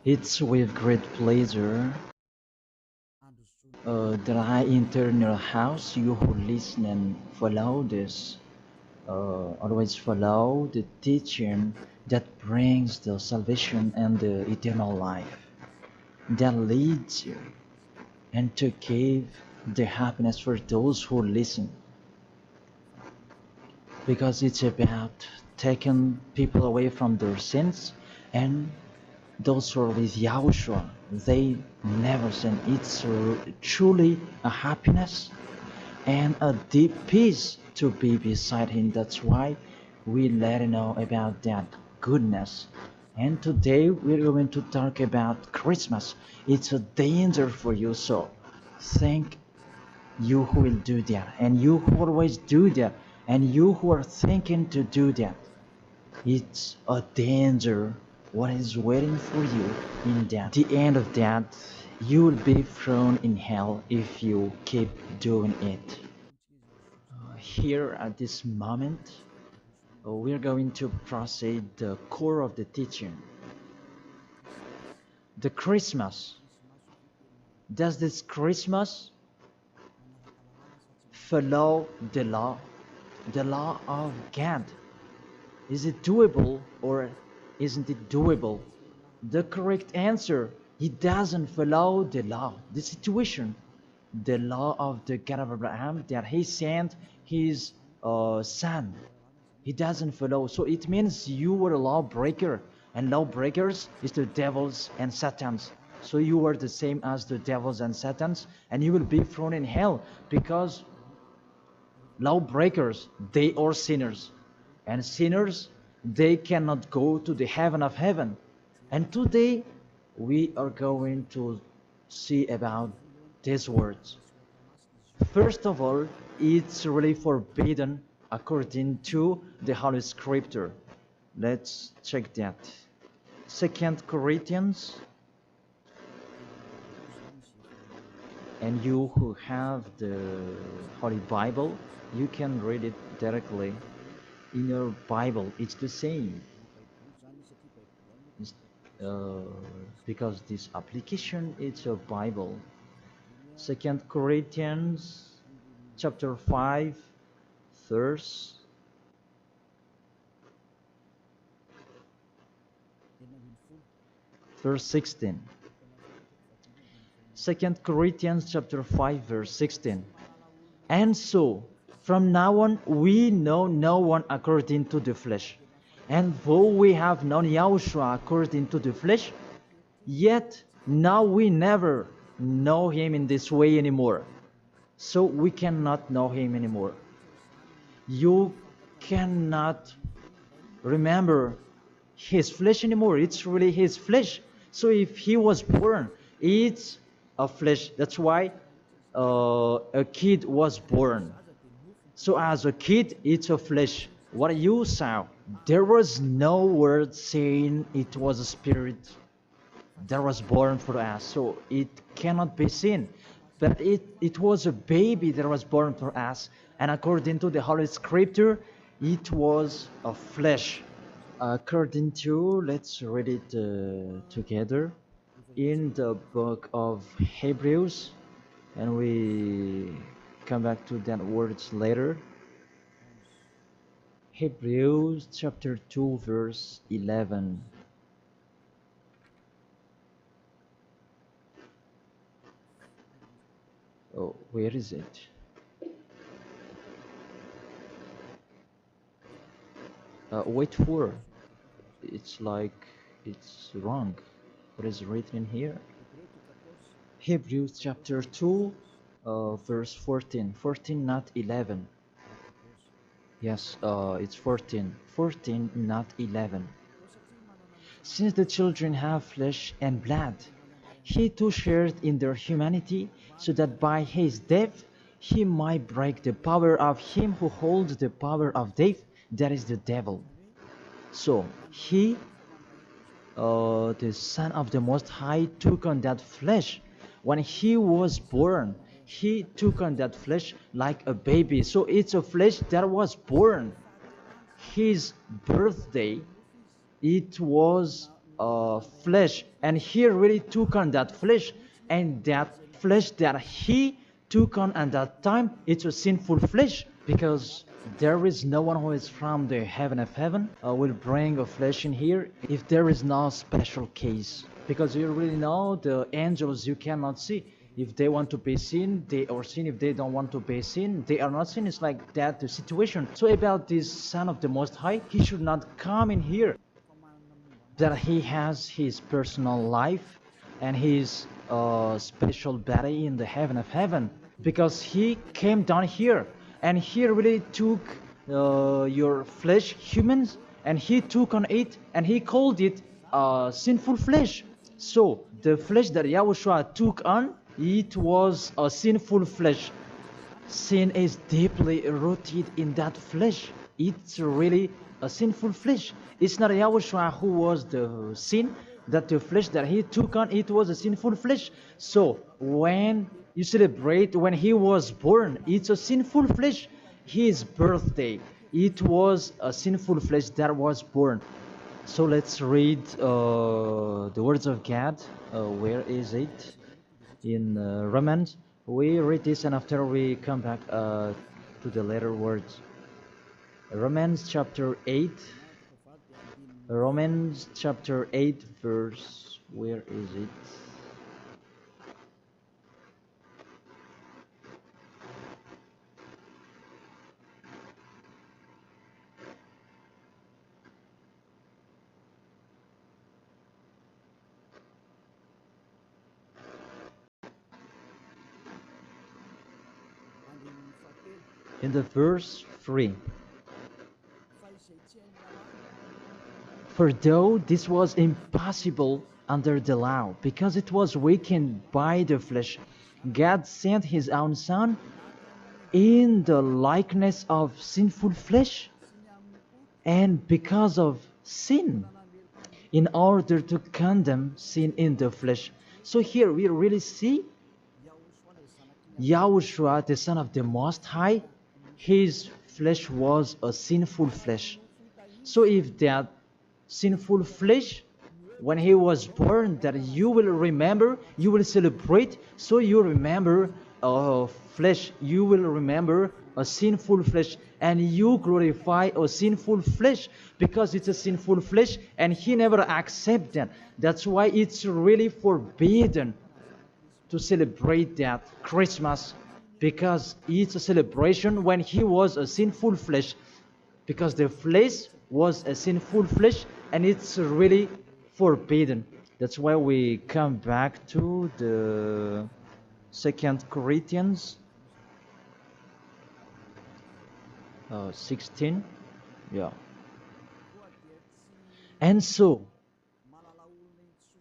It's with great pleasure that I enter your house. You who listen and follow this, always follow the teaching that brings the salvation and the eternal life, that leads you and to give the happiness for those who listen. Because it's about taking people away from their sins, and those who are with Yahushua, they never sin. It's truly a happiness and a deep peace to be beside Him. That's why we let you know about that goodness. And today we're going to talk about Christmas. It's a danger for you, so thank you who will do that, and you who always do that, and you who are thinking to do that. It's a danger what is waiting for you in that. The end of that, you will be thrown in hell if you keep doing it. Here at this moment, we're going to proceed the core of the teaching. The Christmas. Does this Christmas follow the law of God? Is it doable or isn't it doable? The correct answer, he doesn't follow the law, the situation, the law of the God of Abraham that he sent his son. He doesn't follow. So it means you were a lawbreaker, and lawbreakers is the devils and satans. So you are the same as the devils and satans, and you will be thrown in hell because lawbreakers, they are sinners, and sinners, they cannot go to the heaven of heaven. And today we are going to see about these words. First of all, it's really forbidden according to the Holy Scripture. Let's check that. 2 Corinthians, and you who have the Holy Bible, you can read it directly in your Bible. It's the same. Uh, because this application is a Bible. 2 Corinthians chapter 5 verse 16. 2 Corinthians chapter 5 verse 16. And so, from now on, we know no one according to the flesh. And though we have known Yahushua according to the flesh, yet now we never know him in this way anymore. So we cannot know him anymore. You cannot remember his flesh anymore. It's really his flesh. So if he was born, it's a flesh. That's why a kid was born. So as a kid, it's a flesh. What you saw, there was no word saying it was a spirit that was born for us. So it cannot be seen. But it was a baby that was born for us. And according to the Holy Scripture, it was a flesh. According to, let's read it together in the book of Hebrews, and we come back to that words later. Hebrews chapter 2 verse 11. Oh, where is it? Wait for. It's like it's wrong. What is written in here? Hebrews chapter 2 verse 14. 14, not 11. Yes, it's 14. 14, not 11. Since the children have flesh and blood, he too shared in their humanity, so that by his death he might break the power of him who holds the power of death, that is the devil. So he, the Son of the Most High, took on that flesh. When he was born, he took on that flesh like a baby. So it's a flesh that was born. His birthday, it was flesh, and he really took on that flesh, and that flesh that he took on at that time, it's a sinful flesh, because there is no one who is from the heaven of heaven will bring a flesh in here if there is no special case, because you really know the angels you cannot see. If they want to be seen, they are seen. If they don't want to be seen, they are not seen. It's like that the situation. So about this Son of the Most High, he should not come in here, that he has his personal life and his special body in the heaven of heaven, because he came down here and he really took your flesh, humans, and he took on it and he called it sinful flesh. So the flesh that Yahushua took on, it was a sinful flesh. Sin is deeply rooted in that flesh. It's really a sinful flesh. It's not Yahushua who was the sin, that the flesh that he took on, it was a sinful flesh. So when you celebrate when he was born, it's a sinful flesh. His birthday, it was a sinful flesh that was born. So let's read the words of God. Where is it? In Romans. We read this and after we come back to the later words. Romans chapter 8. Romans chapter 8 verse, where is it? In the verse 3. For though this was impossible under the law, because it was weakened by the flesh, God sent his own Son in the likeness of sinful flesh, and because of sin, in order to condemn sin in the flesh. So here we really see Yahushua, the Son of the Most High, his flesh was a sinful flesh. So if that sinful flesh, when he was born, that you will remember, you will celebrate, so you remember flesh, you will remember a sinful flesh, and you glorify a sinful flesh, because it's a sinful flesh and he never accepts that. That's why it's really forbidden to celebrate that Christmas, because it's a celebration when he was a sinful flesh, because the flesh was a sinful flesh and it's really forbidden. That's why we come back to the 2 Corinthians 16. Yeah. And so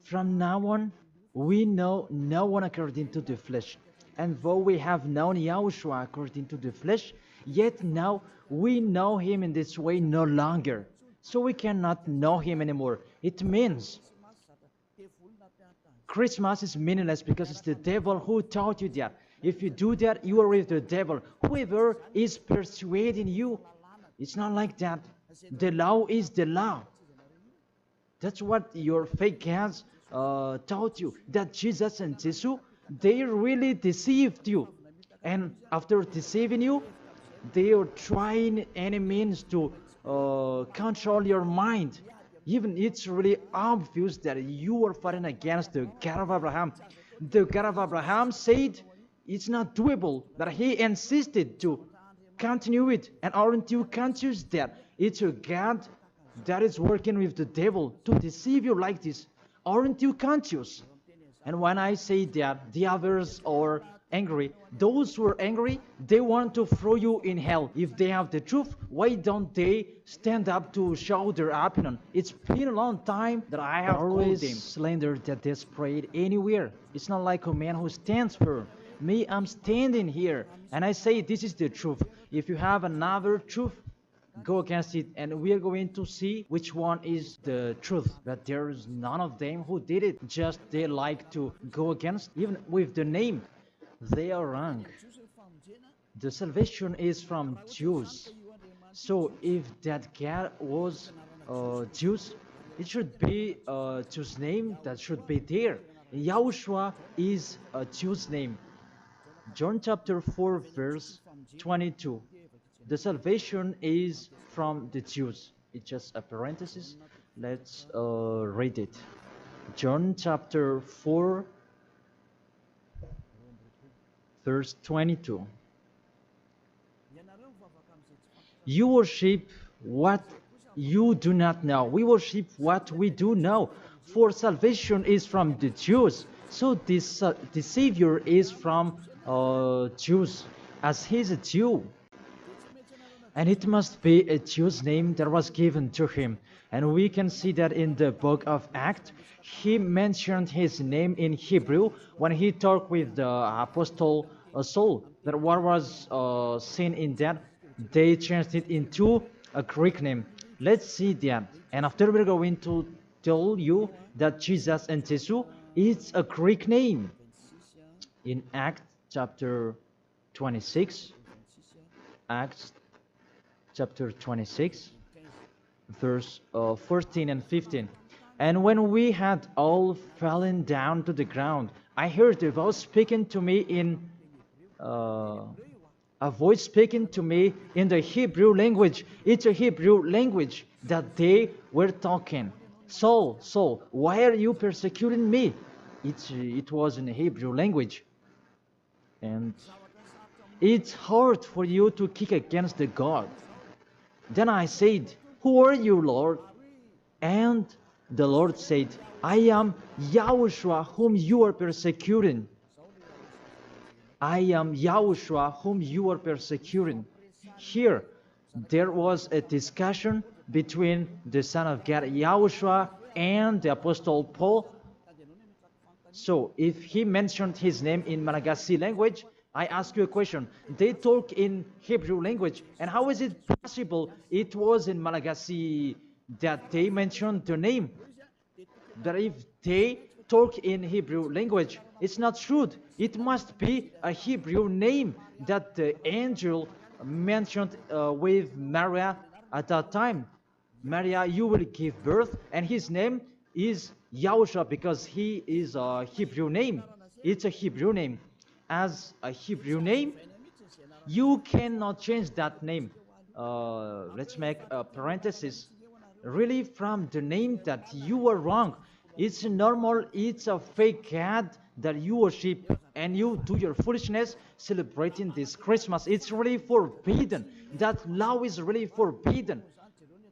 from now on we know no one according to the flesh. And though we have known Yahushua according to the flesh, yet now we know him in this way no longer. So we cannot know him anymore. It means Christmas is meaningless because it's the devil who taught you that. If you do that, you are with the devil. Whoever is persuading you, it's not like that. The law is the law. That's what your fake gods taught you, that Jesus and Jesus, they really deceived you. And after deceiving you, they are trying any means to control your mind. Even it's really obvious that you are fighting against the God of Abraham. The God of Abraham said it's not doable, but he insisted to continue it. And aren't you conscious that it's a God that is working with the devil to deceive you like this? Aren't you conscious? And when I say that the others are angry, those who are angry, they want to throw you in hell. If they have the truth, why don't they stand up to show their opinion? It's been a long time that I have always called them slander that they spread anywhere. It's not like a man who stands firm. Me, I'm standing here, and I say this is the truth. If you have another truth, go against it, and we are going to see which one is the truth. But there is none of them who did it. Just they like to go against, even with the name. They are wrong. The salvation is from Jews. So if that God was Jews, It should be a Jew's name that should be there. Yahushua is a Jew's name. John chapter 4 verse 22. The salvation is from the Jews. It's just a parenthesis. Let's read it. John chapter 4 verse 22. You worship what you do not know. We worship what we do know. For salvation is from the Jews. So this the Savior is from Jews, as he's a Jew. And it must be a Jew's name that was given to him. And we can see that in the book of Acts, he mentioned his name in Hebrew when he talked with the apostle Saul. That what was seen in that, they changed it into a Greek name. Let's see that. And after we're going to tell you that Jesus and Jesus is a Greek name. In Acts chapter 26, Acts chapter 26, verse 14 and 15. And when we had all fallen down to the ground, I heard a voice speaking to me in the Hebrew language. It's a Hebrew language that they were talking. Saul, Saul, why are you persecuting me? It was in the Hebrew language. And it's hard for you to kick against the God. Then I said, who are you, Lord? And the Lord said, I am Yahushua whom you are persecuting. I am Yahushua whom you are persecuting. Here, there was a discussion between the Son of God, Yahushua, and the Apostle Paul. So, if he mentioned his name in Malagasy language, I ask you a question. They talk in Hebrew language, and how is it possible it was in Malagasy that they mentioned the name? That if they talk in Hebrew language, it's not true. It must be a Hebrew name that the angel mentioned with Maria at that time. Maria, you will give birth, and his name is Yahushua because he is a Hebrew name. It's a Hebrew name. As a Hebrew name, you cannot change that name. Let's make a parenthesis. Really, from the name that you are wrong. It's normal, it's a fake God that you worship and you do your foolishness celebrating this Christmas. It's really forbidden. That law is really forbidden.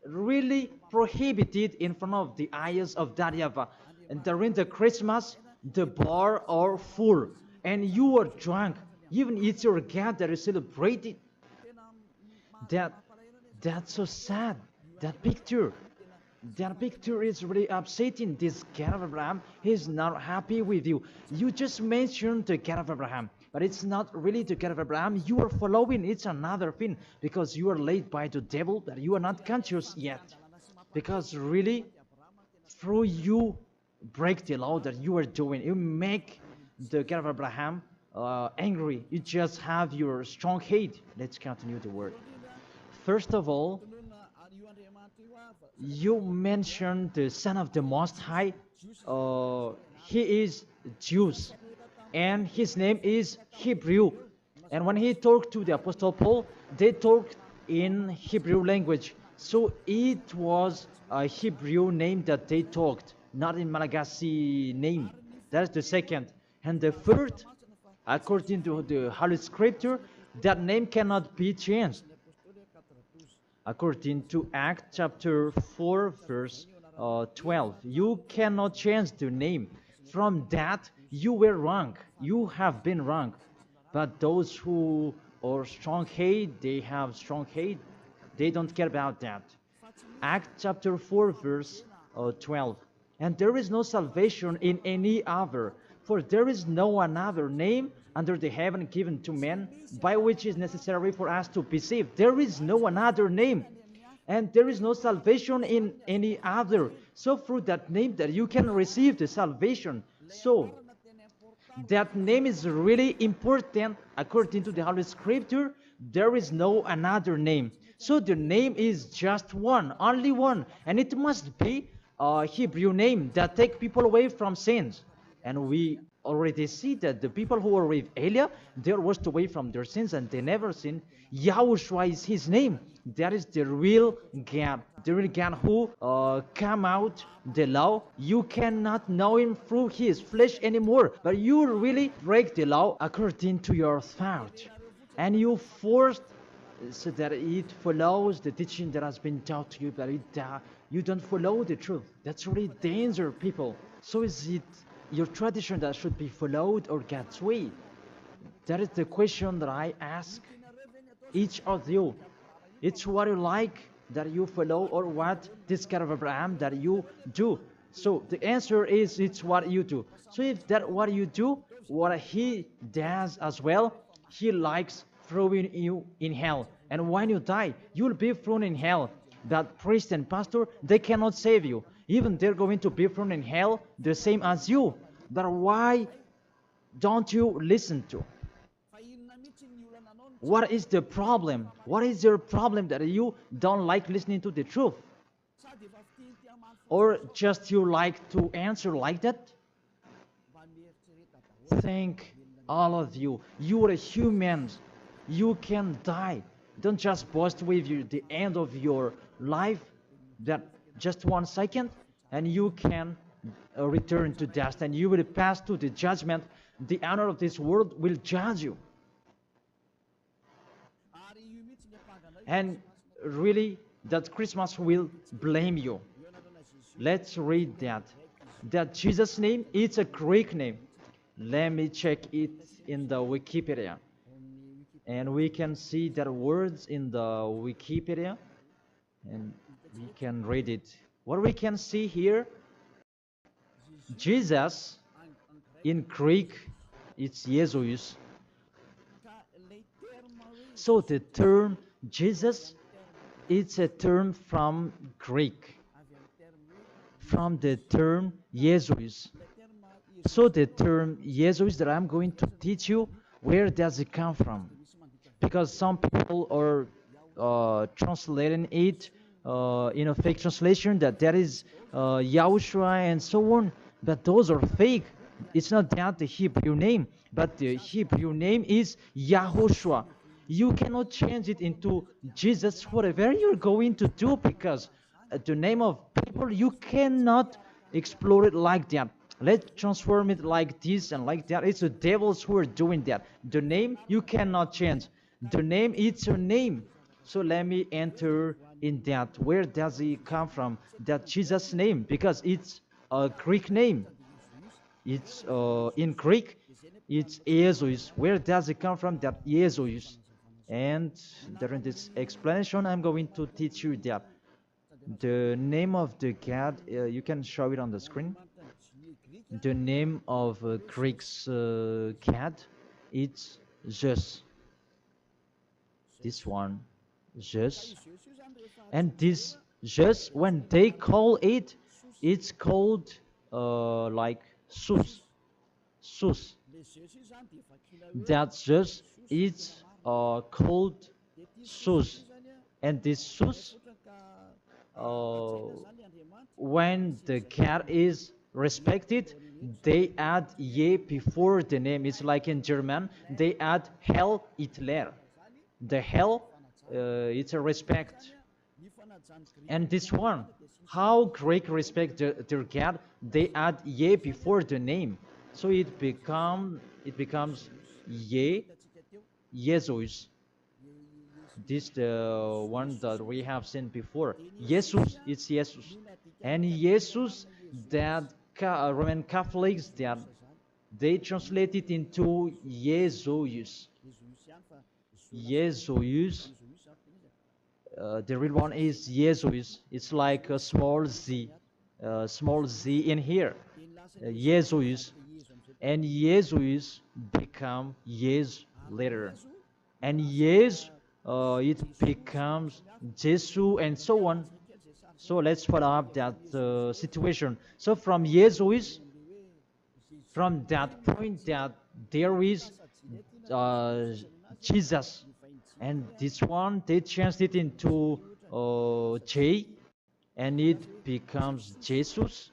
Really prohibited in front of the eyes of that YAHVAH. And during the Christmas, the bar are full. And you are drunk. Even it's your God that is celebrated. That's so sad. That picture is really upsetting. This God of Abraham, he's not happy with you. You just mentioned the God of Abraham, but it's not really the God of Abraham you are following. It's another thing, because you are led by the devil that you are not conscious yet. Because really, through you break the law that you are doing, you make the God of Abraham angry. You just have your strong hate. Let's continue the word. First of all, you mentioned the Son of the Most High. He is Jews, and his name is Hebrew. And when he talked to the Apostle Paul, they talked in Hebrew language. So it was a Hebrew name that they talked, not in Malagasy name. That's the second. And the third, according to the Holy Scripture, that name cannot be changed. According to Acts chapter 4, verse 12, you cannot change the name. From that, you were wrong. You have been wrong. But those who are strong hate, they have strong hate. They don't care about that. Acts chapter 4, verse 12. And there is no salvation in any other, for there is no another name under the heaven given to men by which is necessary for us to be saved. There is no another name, and there is no salvation in any other. So through that name that you can receive the salvation. So that name is really important according to the Holy Scripture. There is no another name. So the name is just one, only one, and it must be Hebrew name that take people away from sins. And we already see that the people who were with Elia, they were washed away from their sins and they never sinned. Yahushua is his name. That is the real God. The real God who come out the law. You cannot know him through his flesh anymore. But you really break the law according to your thought. And you forced so that it follows the teaching that has been taught to you, but you don't follow the truth. That's really danger, people. So is it your tradition that should be followed or God's way? That is the question that I ask each of you. It's what you like that you follow or what this God of Abraham that you do. So the answer is it's what you do. So if that what you do, what he does as well, he likes throwing you in hell. And when you die, you'll be thrown in hell. That priest and pastor, they cannot save you. Even they're going to be thrown in hell the same as you. But why don't you listen to? What is the problem? What is your problem that you don't like listening to the truth? Or just you like to answer like that? Thank all of you. You are humans. You can die. Don't just boast with you the end of your life, that just 1 second, and you can return to dust, and you will pass to the judgment. The honor of this world will judge you. And really, that Christmas will blame you. Let's read that. That Jesus' name, it's a Greek name. Let me check it in the Wikipedia. And we can see that words in the Wikipedia. And we can read it. What we can see here, Jesus, in Greek, it's Jesus. So the term Jesus, it's a term from Greek, from the term Jesus. So the term Jesus that I'm going to teach you, where does it come from? Because some people are translating it in a fake translation that is Yahushua and so on, but those are fake. It's not that the Hebrew name, but the Hebrew name is YAHOSHUA. You cannot change it into Jesus, whatever you're going to do, because the name of people, you cannot explore it like that. Let's transform it like this and like that. It's the devils who are doing that. The name, you cannot change. The name, it's your name. So let me enter in that. Where does it come from? That Jesus' name, because it's a Greek name. It's in Greek, it's Jesus. Where does it come from? That Jesus. And during this explanation, I'm going to teach you that the name of the God, you can show it on the screen. The name of Greek's God, it's Zeus. This one, Zeus. And this Zeus, when they call it, it's called like Sus. Sus. That Zeus is called Sus. And this Sus, when the God is respected, they add ye before the name. It's like in German, they add Hell Hitler. The hell, it's a respect. And this one, how Greek respect their God, they add ye before the name. So it becomes ye, Jesus. This the one that we have seen before. Jesus, it's Jesus. And Jesus, that Roman Catholics, that they translate it into Jesus. Jesus. The real one is Jesus. It's like a small z in here. Jesus. And Jesus become Yes later. And Yes, it becomes Jesus and so on. So let's follow up that situation. So from Jesus, from that point that there is Jesus, and this one they changed it into J, and it becomes Jesus.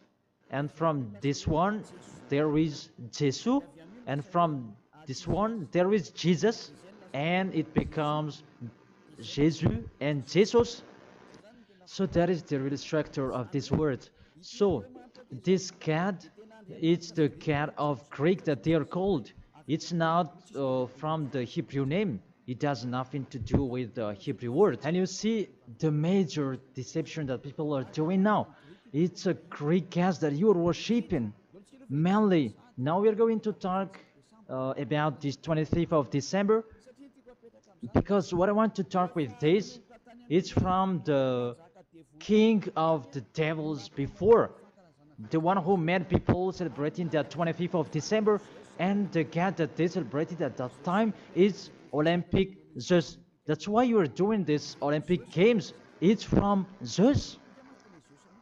And from this one, there is Jesus. And from this one, there is Jesus. And it becomes Jesus and Jesus. So that is the real structure of this word. So this cat, it's the cat of Greek that they are called. It's not from the Hebrew name. It has nothing to do with the Hebrew word. And you see the major deception that people are doing now. It's a Greek cat that you are worshiping. Mainly, now we are going to talk about this 25th of December, because what I want to talk with this, it's from the king of the devils before, the one who made people celebrating the 25th of December, and the god that they celebrated at that time is Olympic Zeus. That's why you are doing this Olympic Games. It's from Zeus.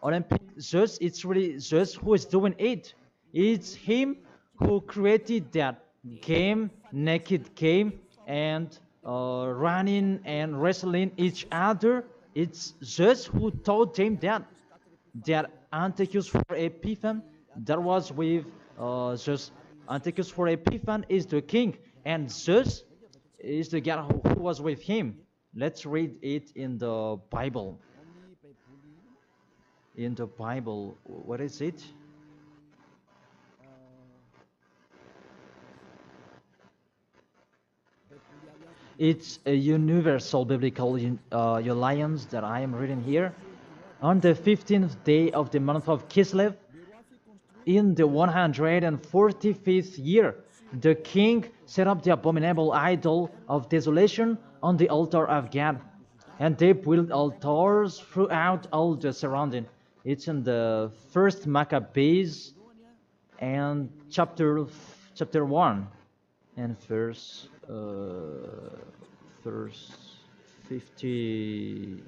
Olympic Zeus, it's really Zeus who is doing it. It's him who created that game, naked game, and running and wrestling each other. It's Zeus who taught them that Antiochus for Epiphan, that was with Zeus. Antiochus for Epiphan is the king, and Zeus is the god who was with him. Let's read it in the Bible. In the Bible, what is it? It's a universal biblical alliance that I am reading here. On the 15th day of the month of Kislev, in the 145th year, the king set up the abominable idol of desolation on the altar of God, and they built altars throughout all the surrounding. It's in the first Maccabees and chapter 1 and verse 57.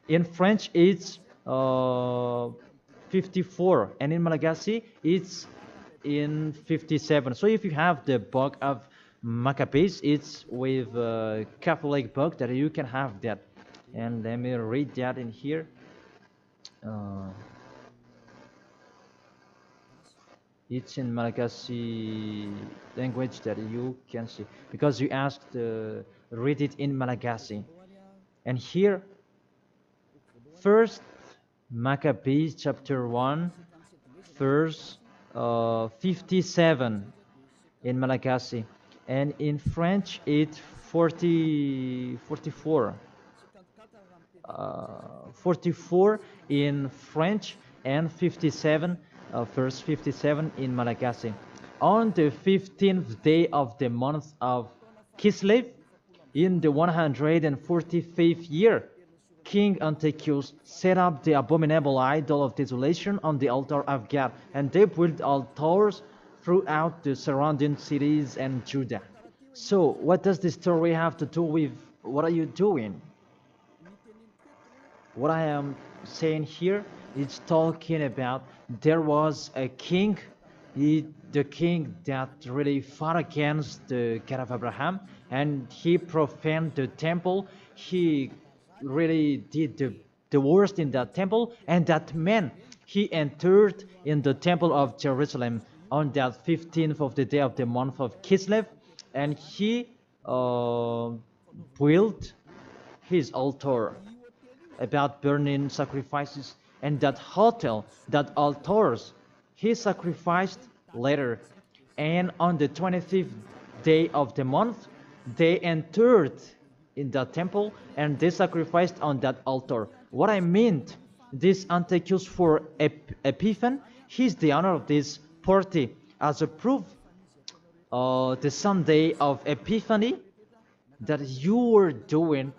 In French, it's 54, and in Malagasy, it's in 57. So if you have the book of Maccabees, it's with a Catholic book that you can have that. And let me read that in here. It's in Malagasy language that you can see, because you asked read it in Malagasy. And here, first Maccabees chapter 1, verse 57 in Malagasy, and in French it's 44 in French, and 57 verse 57 in Malagasy. On the 15th day of the month of Kislev, in the 145th year, King Antiochus set up the abominable idol of desolation on the altar of God, and they built altars throughout the surrounding cities and Judah. So, what does this story have to do with what are you doing? What I am saying here is talking about there was a king, the king that really fought against the God of Abraham, and he profaned the temple. He really did the worst in that temple, and that man, he entered in the temple of Jerusalem on that 15th of the day of the month of Kislev, and he built his altar about burning sacrifices, and that hotel, that altars, he sacrificed later. And on the 25th day of the month, they entered in the temple and they sacrificed on that altar. What I meant, this Antiochus for Epiphan, he's the owner of this party. As a proof, the Sunday of Epiphany that you were doing,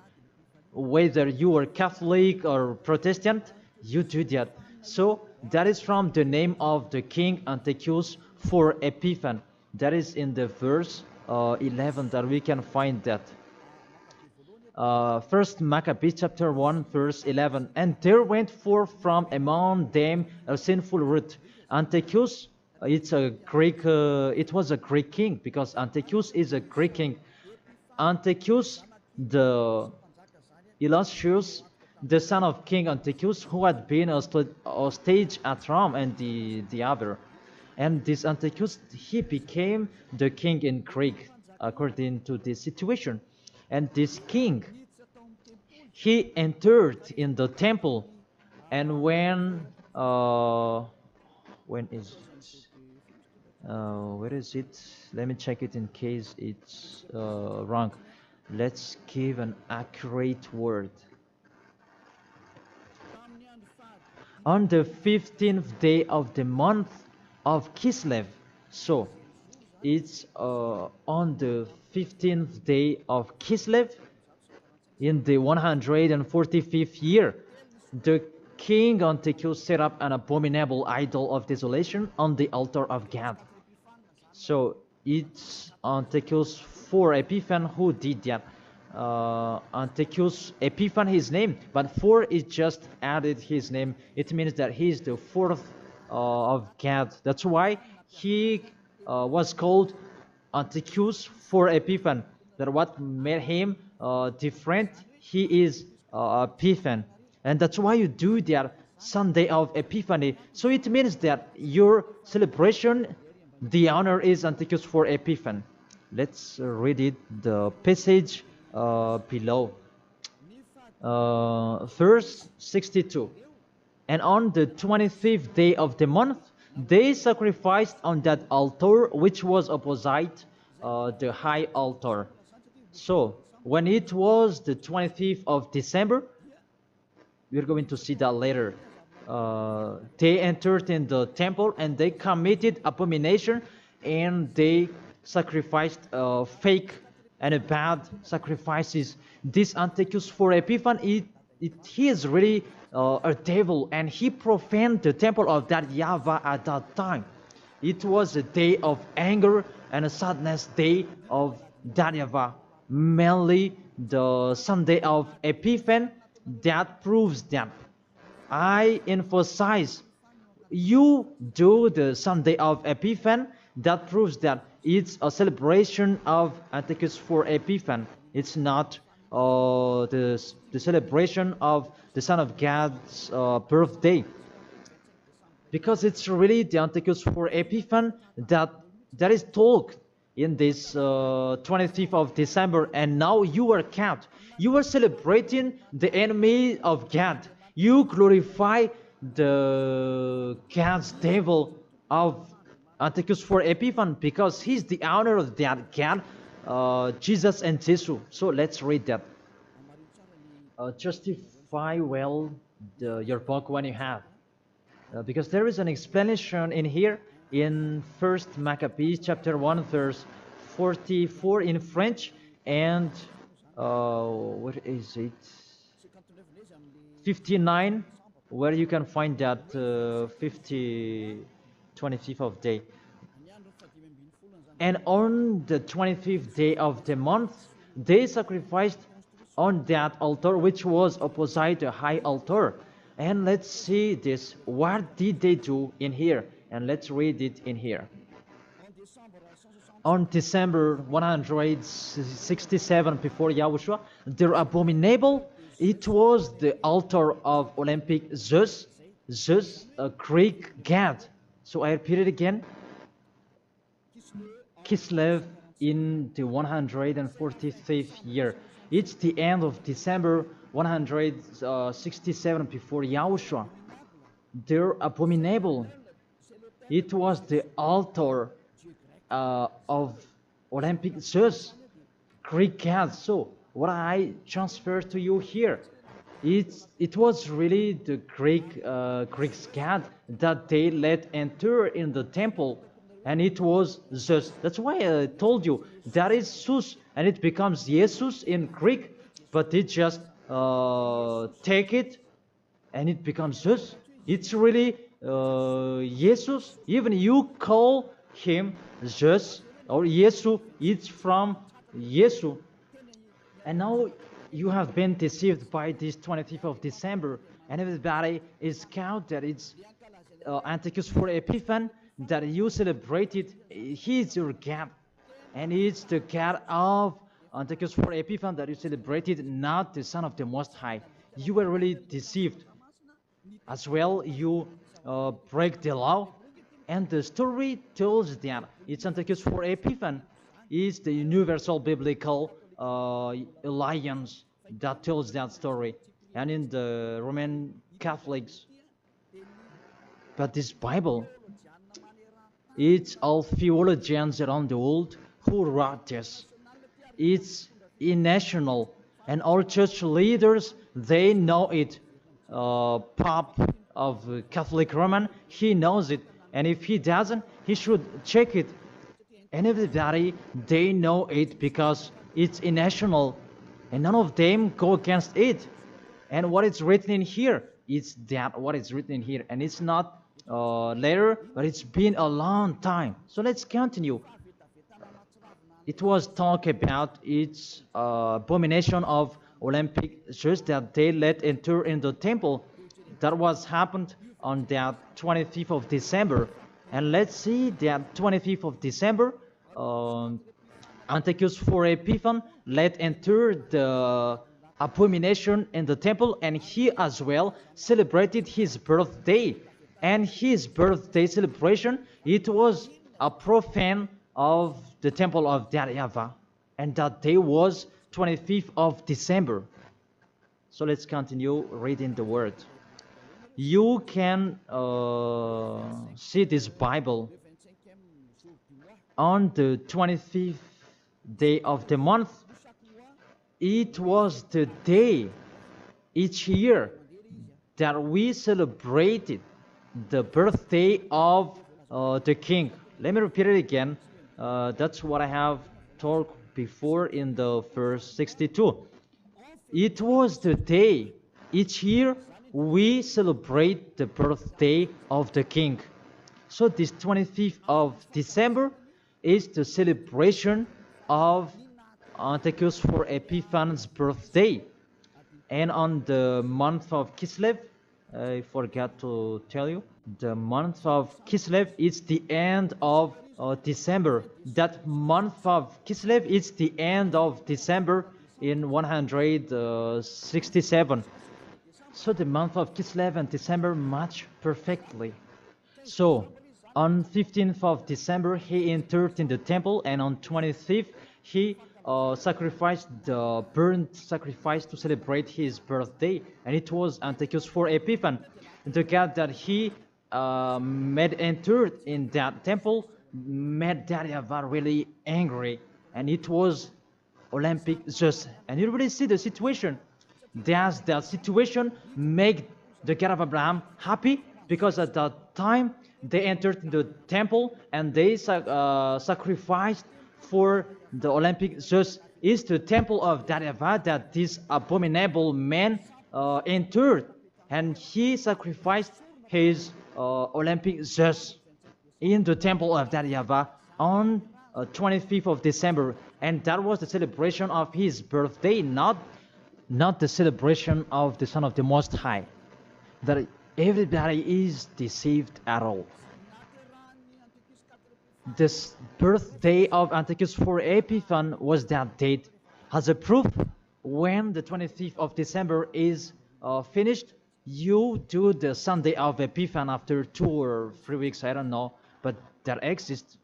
whether you are Catholic or Protestant, you do that. So that is from the name of the king Antiochus for Epiphan. That is in the verse 11 that we can find that. First Maccabees chapter 1 verse 11. And there went forth from among them a sinful root. Antiochus, it's a Greek. It was a Greek king, because Antiochus is a Greek king. Antiochus, the illustrious the son of King Antiochus, who had been a stage at Rome and the other. And this Antiochus, he became the king in Greek, according to this situation. And this king, he entered in the temple, and when is where is it? Let me check it in case it's wrong. Let's give an accurate word. On the 15th day of the month of Kislev. So it's on the 15th day of Kislev in the 145th year. The king Antiochus set up an abominable idol of desolation on the altar of God. So it's Antiochus for Epiphan who did that. Antiochus Epiphan his name, but for it just added his name. It means that he is the fourth of God. That's why he was called Antiochus for Epiphan. That what made him different. He is Epiphan, and that's why you do that Sunday of Epiphany. So it means that your celebration, the honor is Antiochus for Epiphan. Let's read it, the passage below. Verse 62. And on the 25th day of the month, they sacrificed on that altar which was opposite the high altar. So when it was the 25th of December, we're going to see that later. They entered in the temple and they committed abomination, and they sacrificed fake and bad sacrifices. This Antiochus for Epiphan, he is really a devil, and he profaned the temple of that YAHVAH at that time. It was a day of anger and a sadness day of that YAHVAH. Mainly the Sunday of Epiphan, that proves that. I emphasize, you do the Sunday of Epiphan, that proves that it's a celebration of Antiochus for Epiphan. It's not the celebration of the Son of God's birthday. Because it's really the Antiochus for Epiphan that is told in this 25th of December, and now you are kept. You are celebrating the enemy of God. You glorify the God's devil of Antiochus for Epiphan, because he's the owner of that God, Jesus and Jesus. So let's read that. Justify well your book when you have. Because there is an explanation in here in 1st Maccabees chapter 1 verse 44 in French, and what is it, 59, where you can find that 25th of day. And on the 25th day of the month, they sacrificed on that altar which was opposite the high altar. And let's see this. What did they do in here? And let's read it in here. On December 167 before Yahushua, their abominable, it was the altar of Olympic Zeus, a Greek god. So I repeat it again. Kislev in the 145th year. It's the end of December 167 before Yahushua. Their abominable, it was the altar of Olympic Zeus, Greek god. So what I transfer to you here, it was really the Greek god that they let enter in the temple, and it was Zeus. That's why I told you that is Zeus, and it becomes Jesus in Greek, but it just take it and it becomes Zeus. It's really Jesus. Even you call him Zeus or Yesu, it's from Yesu. And now you have been deceived by this 25th of December, and everybody is count that it's Antiochus for Epiphan that you celebrated. He is your God, and it's the God of Antiochus for Epiphan that you celebrated, not the Son of the Most High. you were really deceived. As well, you break the law. And the story tells that it's Antiochus for Epiphan is the universal biblical alliance that tells that story. And in the Roman Catholics, but this Bible, it's all theologians around the world who wrote this. It's national, and all church leaders, they know it. Pope of Catholic Roman, he knows it, and if he doesn't, he should check it. And everybody, they know it because it's national, and none of them go against it. And what is written in here, it's that what is written in here, and it's not later, but it's been a long time. So let's continue. It was talk about its abomination of Olympic church that they let enter in the temple. That was happened on that 25th of December. And let's see that 25th of December, Antiochus for Epiphan let enter the abomination in the temple, and he as well celebrated his birthday. And his birthday celebration, it was a profane of the temple of YAHVAH, and that day was 25th of December. So let's continue reading the word. You can see this Bible on the 25th day of the month. It was the day each year that we celebrated the birthday of the king. Let me repeat it again. That's what I have talked before in the verse 62. It was the day each year we celebrate the birthday of the king. So this 25th of December is the celebration of Antiochus for Epiphan's birthday. And on the month of Kislev, I forgot to tell you, the month of Kislev is the end of December. That month of Kislev is the end of December in 167. So the month of Kislev and December match perfectly. So on 15th of December he entered in the temple, and on 25th he sacrificed the burnt sacrifice to celebrate his birthday, and it was Antiochus for Epiphan. The God that he made entered in that temple made YAHVAH really angry, and it was Olympic just. And you really see the situation. Does that situation make the God of Abraham happy? Because at that time they entered in the temple and they sacrificed for the Olympic just. Is the temple of YAHVAH that this abominable man entered, and he sacrificed his Olympic just in the temple of YAHVAH on 25th of December, and that was the celebration of his birthday, not the celebration of the Son of the Most High. That everybody is deceived at all. This birthday of Antiochus for Epiphan was that date. As a proof, when the 25th of December is finished, you do the Sunday of Epiphan after 2 or 3 weeks, I don't know, but that exists.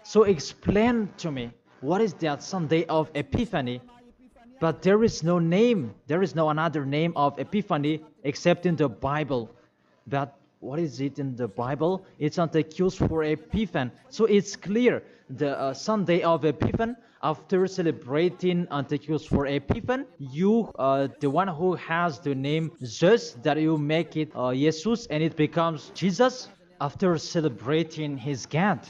So explain to me, what is that Sunday of Epiphany? But there is no name, there is no another name of Epiphany except in the Bible. But what is it in the Bible? It's Antiochus for Epiphan. So it's clear, the Sunday of Epiphan, after celebrating Antiochus for Epiphan, you, the one who has the name Jesus, that you make it Jesus, and it becomes Jesus, after celebrating his God.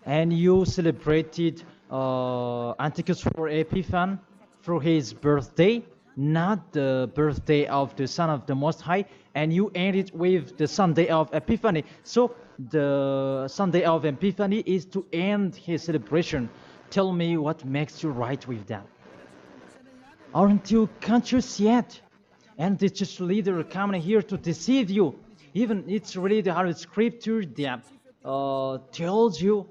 And you celebrated Antiochus for Epiphan through his birthday, not the birthday of the Son of the Most High, and you end it with the Sunday of Epiphany. So the Sunday of Epiphany is to end his celebration. Tell me what makes you right with that. Aren't you conscious yet? And the church leader coming here to deceive you. Even it's really the Holy Scripture that tells you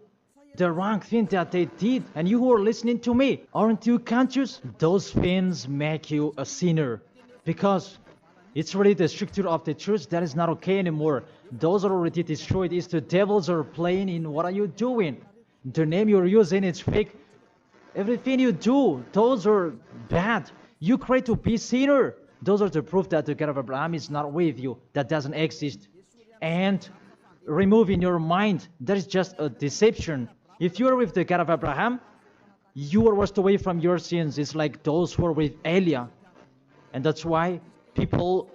the wrong thing that they did, and you who are listening to me, aren't you conscious? Those things make you a sinner. because it's really the structure of the church that is not okay anymore. Those are already destroyed. It's the devils are playing in. What are you doing? The name you're using is fake. Everything you do, those are bad. You try to be sinner. Those are the proof that the God of Abraham is not with you. That doesn't exist. And remove in your mind, that is just a deception. If you are with the God of Abraham, you are washed away from your sins. It's like those who are with Elia. And that's why people,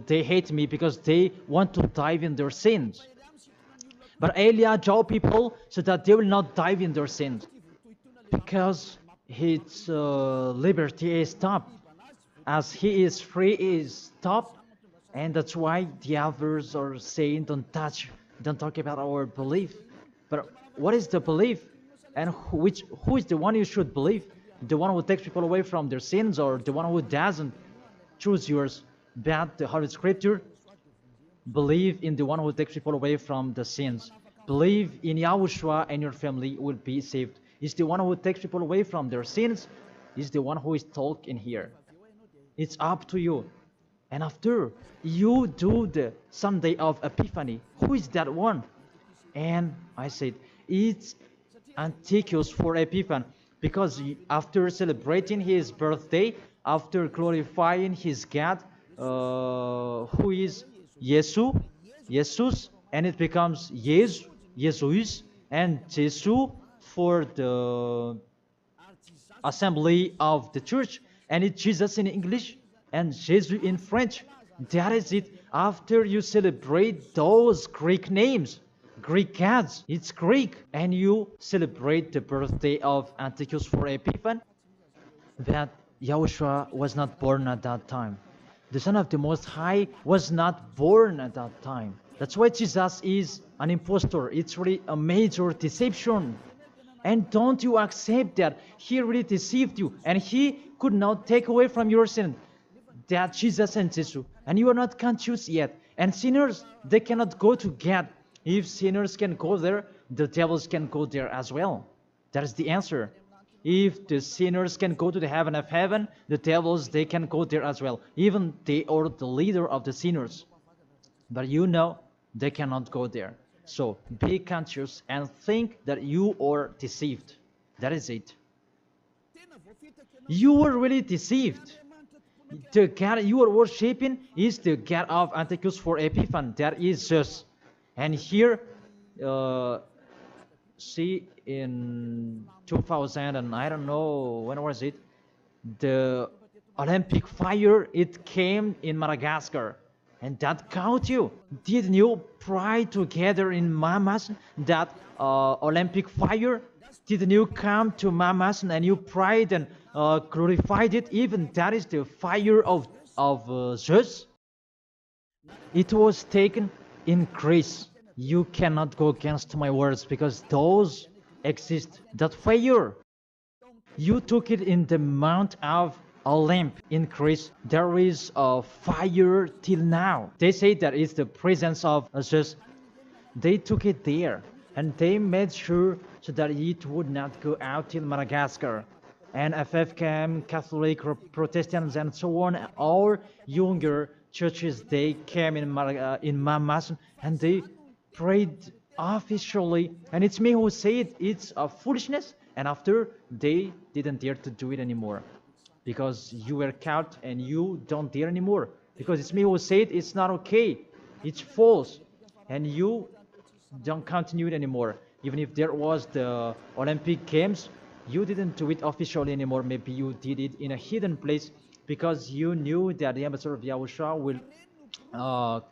they hate me, because they want to dive in their sins. But Elia told people so that they will not dive in their sins, because his liberty is stopped. As he is free, is stopped. And that's why the others are saying, don't talk about our belief. But what is the belief? And who is the one you should believe? The one who takes people away from their sins, or the one who doesn't? Choose yours. But the Holy Scripture, believe in the one who takes people away from the sins. Believe in Yahushua, and your family will be saved. It's the one who takes people away from their sins. Is the one who is talking here. It's up to you. And after you do the Sunday of Epiphany, who is that one? And I said, it's Antiochus for Epiphany, because after celebrating his birthday, after glorifying his God, who is Jesus, and it becomes Jesus, and Jesus for the assembly of the church, and it's Jesus in English and Jesus in French. That is it. After you celebrate those Greek names, Greek gods, it's Greek, and you celebrate the birthday of Antiochus for Epiphany, that Yahushua was not born at that time. The Son of the Most High was not born at that time. That's why Jesus is an impostor. It's really a major deception. And don't you accept that he really deceived you, and he could not take away from your sin that Jesus and Jesus, and you are not conscious yet. And sinners, they cannot go to God. If sinners can go there, the devils can go there as well. That is the answer. If the sinners can go to the heaven of heaven, the devils, they can go there as well. Even they are the leader of the sinners. But you know, they cannot go there. So be conscious and think that you are deceived. That is it. You were really deceived. The God you are worshipping is the God of Antiochus for Epiphany. That is Zeus. And here, see, in 2000, and I don't know, when was it? The Olympic fire, it came in Madagascar. And that caught you. Didn't you pray together in Mamas that Olympic fire? Didn't you come to Mamas and you prayed and glorified it? Even that is the fire of Zeus. It was taken in Greece. You cannot go against my words, because those exist. That fire, you took it in the Mount of Olymp in Greece. There is a fire till now. They say that it's the presence of Zeus. They took it there, and they made sure so that it would not go out till Madagascar. And FFKM, Catholic, Protestants, and so on, all younger churches, they came in Mamas, and they prayed officially. And it's me who said it's a foolishness, and after they didn't dare to do it anymore. Because you were caught and you don't dare anymore. Because it's me who said it's not okay. It's false. And you don't continue it anymore. Even if there was the Olympic Games, you didn't do it officially anymore. Maybe you did it in a hidden place, because you knew that the ambassador of Yahushua will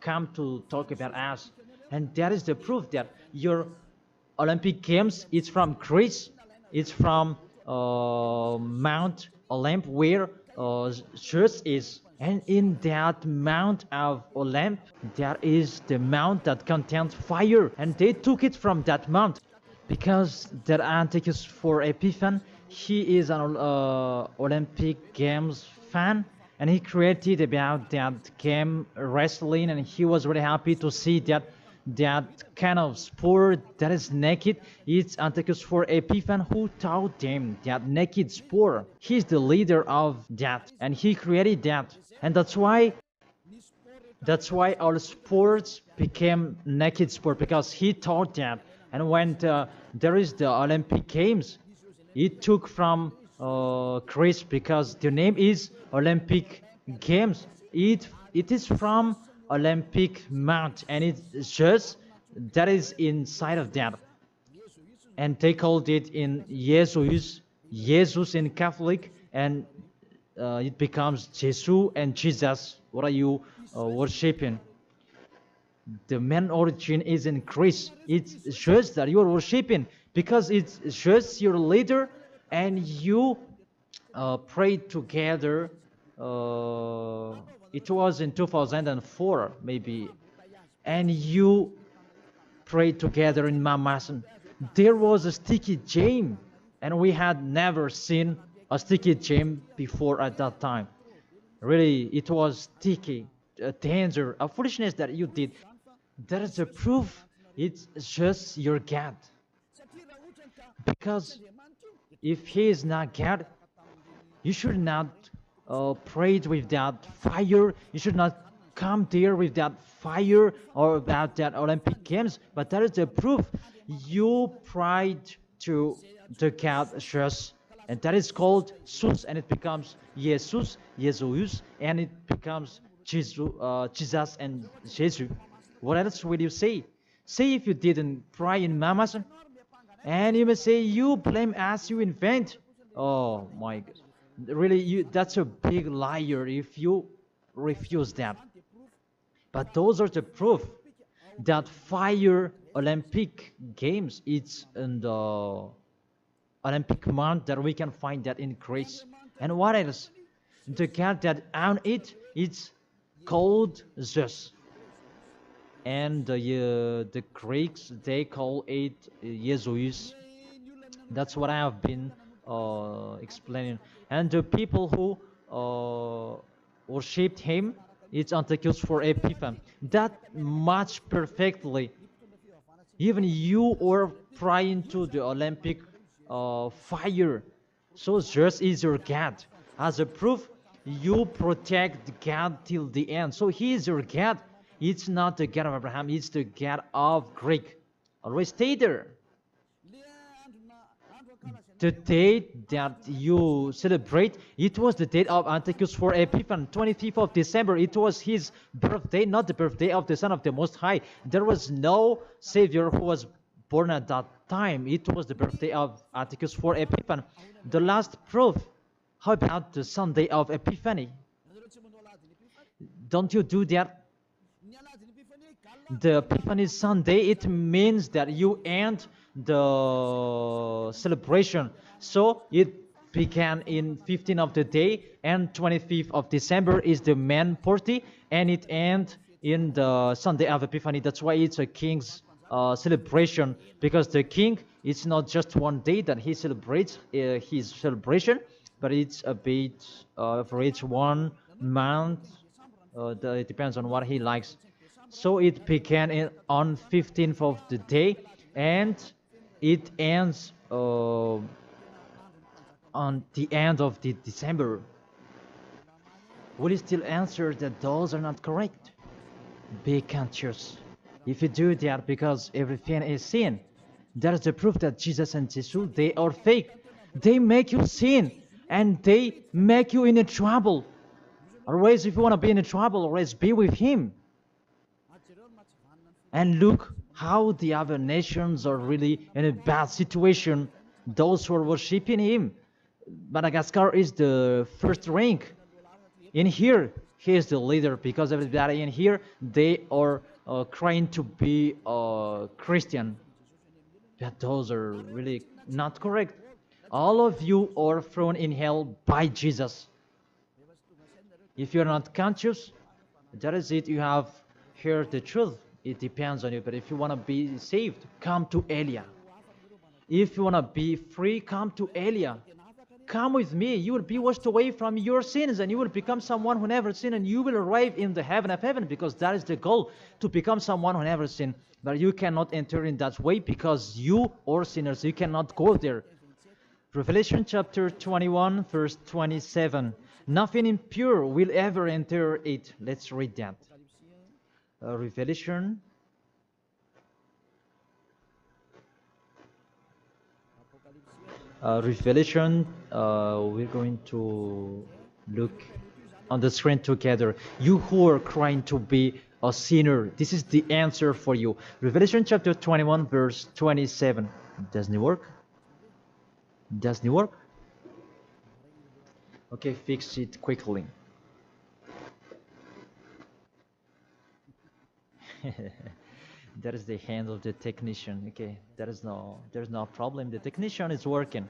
come to talk about us. And that is the proof that your Olympic Games, it's from Greece. It's from Mount Olymp, where Zeus is. And in that Mount of Olymp, there is the mount that contains fire. And they took it from that mount, because that Antiochus for Epiphany, he is an Olympic Games fan, and he created about that game wrestling, and he was really happy to see that that kind of sport that is naked. It's Antiochus for Epiphan who taught them that naked sport. He's the leader of that, and he created that, and that's why all sports became naked sport, because he taught that. And when there is the Olympic Games, it took from Greece, because the name is Olympic Games. It is from Olympic Mount, and it's just that is inside of that, and they called it in Jesus in Catholic, and it becomes Jesus and Jesus. What are you worshiping? The main origin is in Greece. It's just that you are worshiping, because it's just your leader, and you pray together. It was in 2004 maybe, and you pray together in Mamasan. There was a sticky gem, and we had never seen a sticky gem before at that time. Really, it was sticky, a danger, a foolishness that you did. That is a proof it's just your God. Because if he is not God, you should not pray with that fire. You should not come there with that fire or about that Olympic Games. But that is the proof you prayed to the God just, and that is called Jesus, and it becomes Jesus, and it becomes Jesus and Jesus. What else will you say? Say if you didn't pray in Mamas, and you may say you blame us, you invent. Oh my God. Really, that's a big liar if you refuse that. But those are the proof that fire Olympic Games, it's in the Olympic month, that we can find that in Greece. And what else? The God that owned it, it's called Zeus. And the Greeks, they call it Jesus. That's what I have been explaining. And the people who worshipped him, it's Antiochus for Epiphan. That much perfectly. Even you are praying to the Olympic fire. So Zeus is your God. As a proof, you protect God till the end. So he is your God. It's not the God of Abraham, it's the God of Greek. Always stay there. The date that you celebrate, it was the date of Antiochus for Epiphan, 25th of December. It was his birthday, not the birthday of the Son of the Most High. There was no Savior who was born at that time. It was the birthday of Antiochus for Epiphan. The last proof, how about the Sunday of Epiphany? Don't you do that? The Epiphany Sunday, it means that you end the celebration. So it began in 15th of the day, and 25th of December is the main party, and it ends in the Sunday of Epiphany. That's why it's a king's celebration, because the king, it's not just one day that he celebrates his celebration, but it's a bit for each 1 month. It depends on what he likes. So it began on 15th of the day, and it ends on the end of the December. Will you still answer that those are not correct? Be conscious. If you do that, because everything is sin, that is the proof that Jesus and Jesus, they are fake. They make you sin, and they make you in a trouble. Always, if you want to be in a trouble, always be with him. And look how the other nations are really in a bad situation. Those who are worshiping him. Madagascar is the first rank. In here, he is the leader, because everybody in here, they are trying to be Christian. But those are really not correct. All of you are thrown in hell by Jesus. If you're not conscious, that is it. You have heard the truth. It depends on you. But if you want to be saved, come to Elia. If you want to be free, come to Elia. come with me. You will be washed away from your sins, and you will become someone who never sinned, and you will arrive in the heaven of heaven, because that is the goal, to become someone who never sinned. But you cannot enter in that way, because you are sinners. You cannot go there. Revelation chapter 21, verse 27. Nothing impure will ever enter it. Let's read that. Revelation. We're going to look on the screen together. You who are crying to be a sinner, this is the answer for you. Revelation chapter 21, verse 27. Doesn't it work? Doesn't it work? Okay, fix it quickly. That is the hand of the technician. Okay, there's no problem. The technician is working.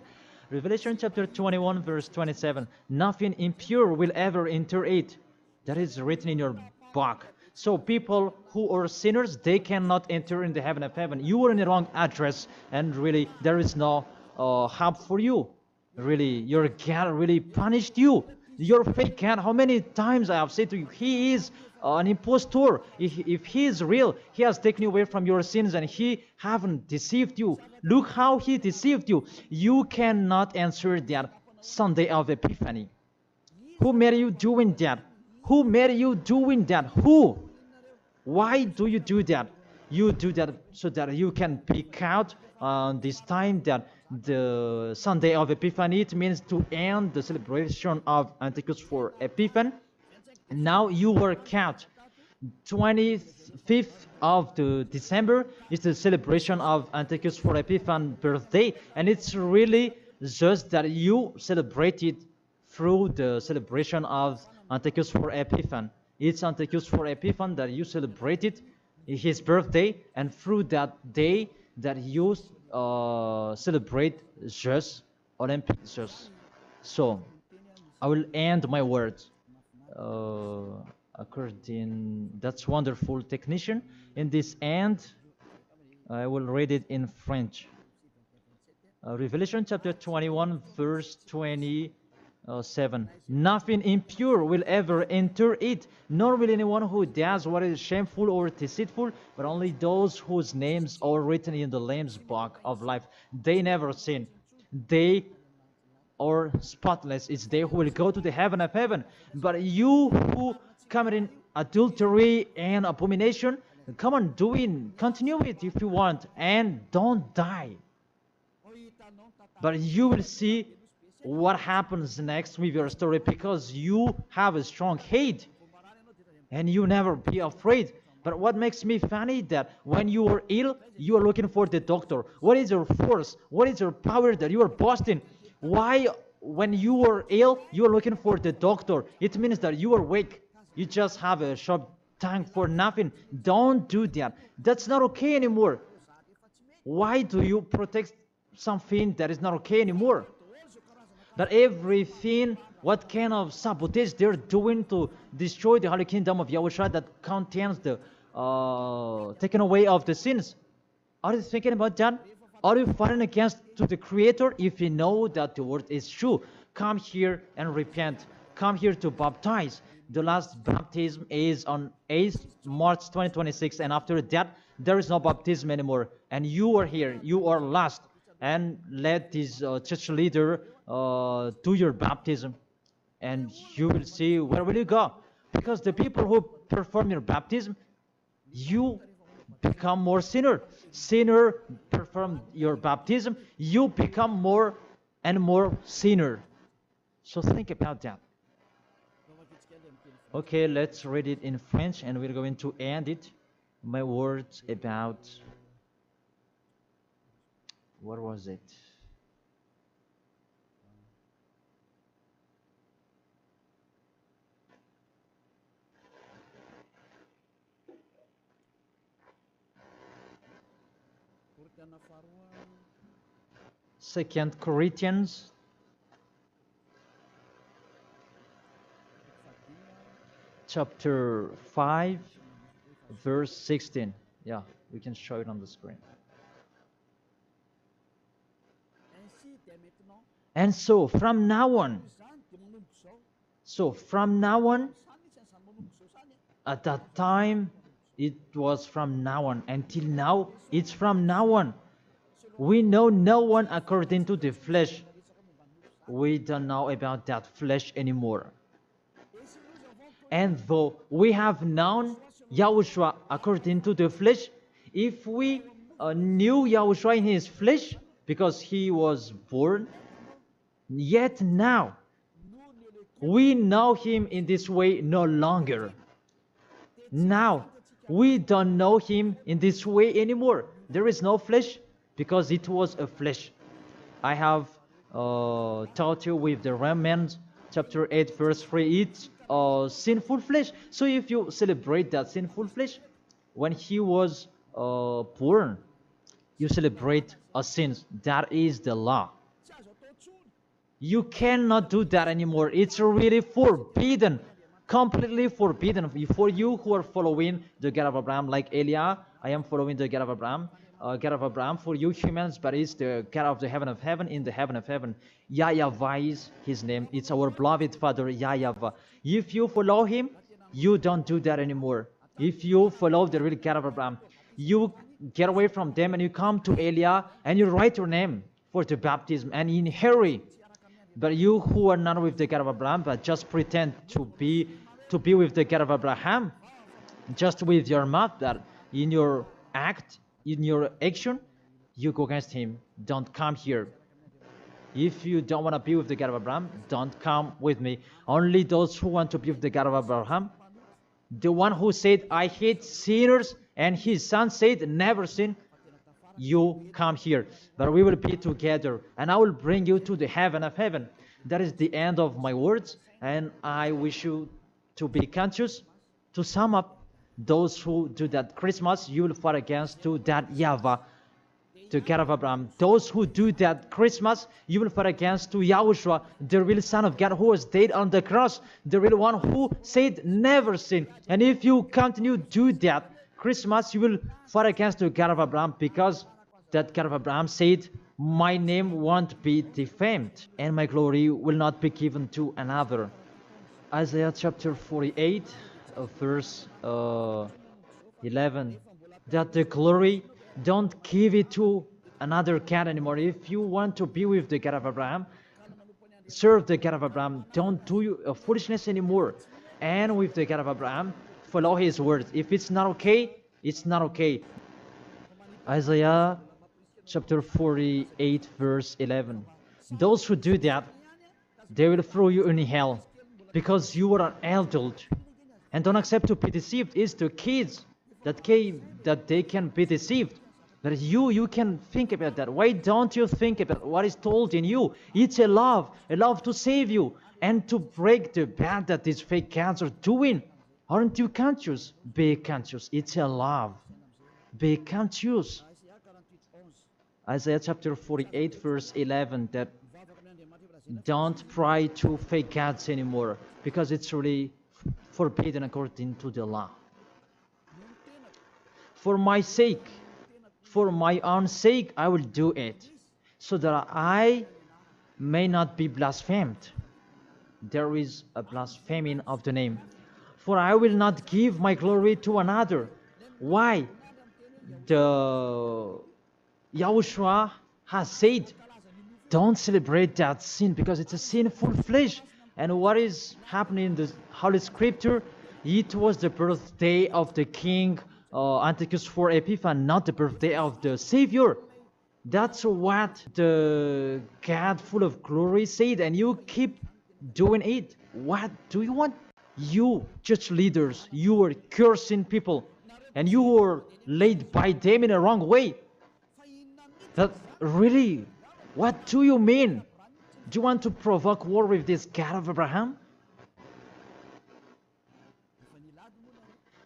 Revelation chapter 21, verse 27. Nothing impure will ever enter it. That is written in your book. So people who are sinners, they cannot enter in the heaven of heaven. You are in the wrong address, and really there is no help for you. Really, your God really punished you. Your fake God, how many times I have said to you, he is an impostor. If he is real, he has taken you away from your sins, and he haven't deceived you. Look how he deceived you. You cannot answer that Sunday of Epiphany. Who made you doing that? Who made you doing that? Who? Why do you do that? You do that so that you can pick out this time that the Sunday of Epiphany, it means to end the celebration of Antichus for Epiphan. Now you work out. 25th of the December is the celebration of Antichus for Epiphan birthday, and it's really just that you celebrate it through the celebration of Antichus for Epiphan. It's Antichus for Epiphan that you celebrated his birthday, and through that day that you celebrate Zeus, Olympic Zeus. So I will end my words according. That's wonderful, technician. In this end, I will read it in French. Revelation chapter 21, verse 27. Nothing impure will ever enter it, nor will anyone who does what is shameful or deceitful, but only those whose names are written in the Lamb's book of life. They never sin. They are spotless. It's they who will go to the heaven of heaven. But you who commit adultery and abomination, come on, continue it if you want, and don't die. But you will see what happens next with your story, because you have a strong hate and you never be afraid. But what makes me funny that when you are ill, you are looking for the doctor. What is your force? What is your power that you are boasting? Why, when you are ill, you are looking for the doctor? It means that you are weak. You just have a short tongue for nothing. Don't do that. That's not okay anymore. Why do you protect something that is not okay anymore? That everything, what kind of sabotage they're doing to destroy the holy kingdom of Yahushua that contains the taken away of the sins. Are you thinking about that? Are you fighting against to the Creator? If you know that the word is true, come here and repent. Come here to baptize. The last baptism is on 8th March 2026, and after that, there is no baptism anymore. And you are here. You are lost. And let this church leader do your baptism, and you will see where will you go. Because the people who perform your baptism, you become more sinner. Sinner perform your baptism, you become more and more sinner. So think about that. Okay, let's read it in French, and we're going to end it. My words about, what was it? Second Corinthians chapter 5 verse 16. Yeah, we can show it on the screen. And so from now on, at that time, it was from now on. Until now, it's from now on. We know no one according to the flesh. We don't know about that flesh anymore. And though we have known Yahushua according to the flesh, if we knew Yahushua in his flesh, because he was born, yet now we know him in this way no longer. Now we don't know him in this way anymore. There is no flesh because it was a flesh. I have taught you with the Romans chapter 8 verse 3, it's sinful flesh. So if you celebrate that sinful flesh, when he was born, you celebrate a sin. That is the law. You cannot do that anymore. It's really forbidden, completely forbidden. For you who are following the God of Abraham, like Elia, I am following the God of Abraham. God of Abraham, for you humans, but it's the God of the heaven of heaven, in the heaven of heaven. YAHVAH is his name. It's our beloved Father, YAHVAH. If you follow him, you don't do that anymore. If you follow the real God of Abraham, you get away from them and you come to Elia and you write your name for the baptism and in hurry. But you who are not with the God of Abraham, but just pretend to be with the God of Abraham, just with your mouth, that in your act, in your action, you go against him. Don't come here. If you don't want to be with the God of Abraham, don't come with me. Only those who want to be with the God of Abraham, the one who said, I hate sinners, and his son said, never sin, you come here. But we will be together, and I will bring you to the heaven of heaven. That is the end of my words, and I wish you to be conscious. To sum up, those who do that Christmas, you will fight against to that YAHVAH, the God of Abraham. Those who do that Christmas, you will fight against to YAHOSHUA, the real Son of God who was dead on the cross, the real one who said never sin. And if you continue to do that Christmas, you will fight against the God of Abraham, because that God of Abraham said, my name won't be defamed and my glory will not be given to another. Isaiah chapter 48 verse 11, that the glory, don't give it to another God anymore. If you want to be with the God of Abraham, serve the God of Abraham, don't do foolishness anymore. And with the God of Abraham, follow his words. If it's not okay, it's not okay. Isaiah chapter 48 verse 11, those who do that, they will throw you in hell, because you are an adult. And don't accept to be deceived. It's the kids that they can be deceived. But you can think about that. Why don't you think about what is told in you? It's a love to save you and to break the bad that these fake gods are doing. Aren't you conscious? Be conscious. It's a love. Be conscious. Isaiah chapter 48 verse 11, that don't pray to fake gods anymore, because it's really forbidden according to the law. For my sake, for my own sake, I will do it, so that I may not be blasphemed. There is a blaspheming of the name. For I will not give my glory to another. Why? The YAHOSHUA has said, don't celebrate that sin, because it's a sinful flesh. And what is happening in the Holy Scripture? It was the birthday of the King Antiochus IV Epiphanes, not the birthday of the Savior. That's what the God full of glory said, and you keep doing it. What do you want? You church leaders, you are cursing people, and you are led by them in a wrong way. That really, what do you mean? Do you want to provoke war with this God of Abraham?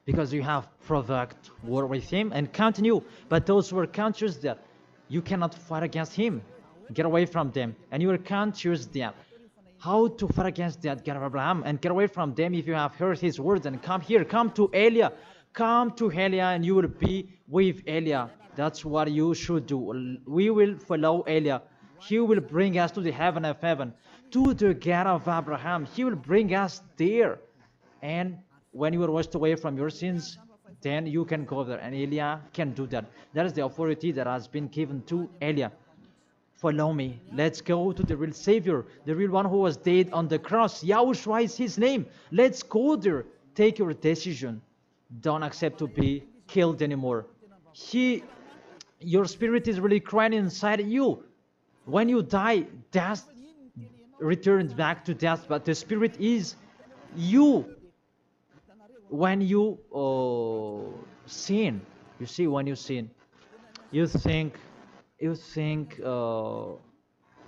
Because you have provoked war with him and continue. But those who are conscious that you cannot fight against him, get away from them. And you are conscious that how to fight against that God of Abraham and get away from them. If you have heard his words, and come here, come to Elia. Come to Elia and you will be with Elia. That's what you should do. We will follow Elia. He will bring us to the heaven of heaven, to the God of Abraham. He will bring us there. And when you are washed away from your sins, then you can go there. And Eliah can do that. That is the authority that has been given to Eliah. Follow me. Let's go to the real Savior, the real one who was dead on the cross. Yahushua is his name. Let's go there. Take your decision. Don't accept to be killed anymore. Your spirit is really crying inside you. When you die, death returns back to death, but the spirit is you. When you sin, you see, when you sin, you think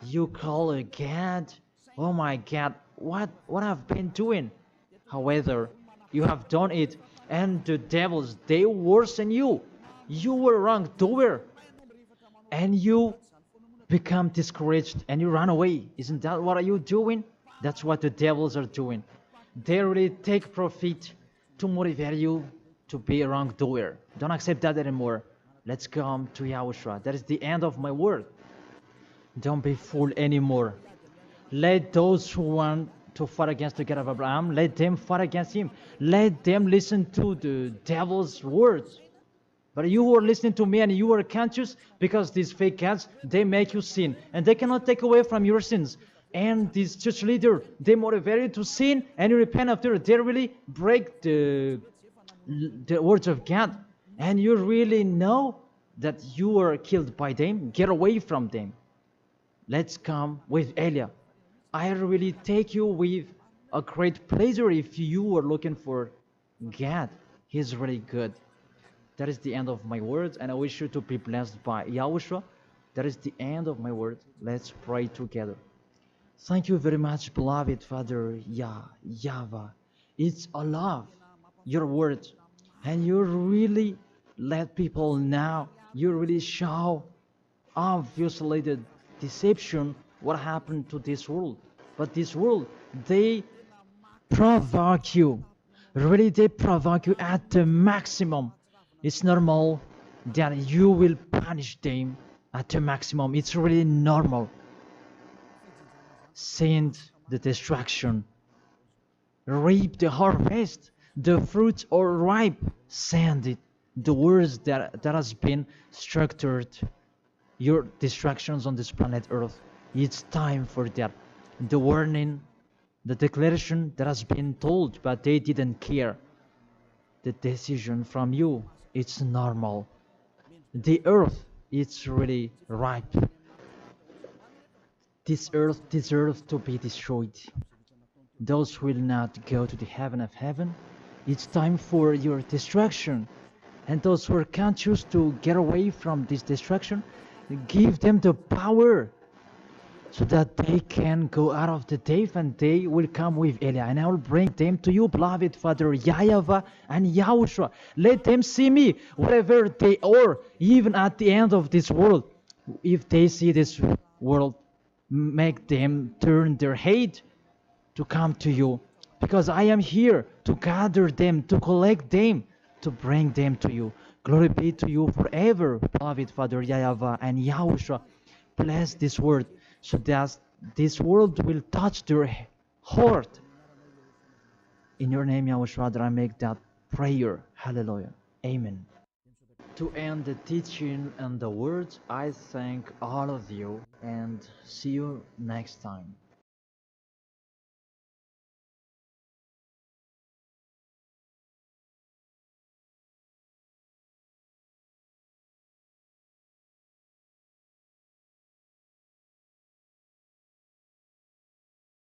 you call a God, oh my God, what I've been doing. However, you have done it, and the devils, they worsen you. You were wrongdoer, and you become discouraged, and you run away. Isn't that what are you doing? That's what the devils are doing. They really take profit to motivate you to be a wrongdoer. Don't accept that anymore. Let's come to Yahushua. That is the end of my word. Don't be fooled anymore. Let those who want to fight against the God of Abraham, let them fight against him. Let them listen to the devil's words. But you who are listening to me and you are conscious, because these fake gods, they make you sin. And they cannot take away from your sins. And this church leader, they motivate you to sin and you repent after. They really break the words of God. And you really know that you are killed by them. Get away from them. Let's come with Eliah. I really take you with a great pleasure if you are looking for God. He's really good. That is the end of my words, and I wish you to be blessed by Yahushua. That is the end of my words. Let's pray together. Thank you very much, beloved Father YAHVAH. It's a love, your words, and you really let people know. You really show obviously the deception, what happened to this world. But this world, they provoke you. Really, they provoke you at the maximum. It's normal that you will punish them at the maximum. It's really normal. Send the destruction. Reap the harvest. The fruits are ripe. Send it. The words that has been structured. Your distractions on this planet Earth. It's time for that. The warning, the declaration that has been told, but they didn't care. The decision from you, it's normal. The earth, it's really ripe. This earth deserves to be destroyed. Those will not go to the heaven of heaven. It's time for your destruction. And those who can't choose to get away from this destruction, give them the power so that they can go out of the cave and they will come with Eliah. And I will bring them to you, beloved Father YAHVAH and Yahushua. Let them see me wherever they are, even at the end of this world. If they see this world, make them turn their head to come to you. Because I am here to gather them, to collect them, to bring them to you. Glory be to you forever, beloved Father YAHVAH and Yahushua. Bless this word, so that this world will touch their heart. In your name, Yahushua, that I make that prayer. Hallelujah. Amen. To end the teaching and the words, I thank all of you and see you next time.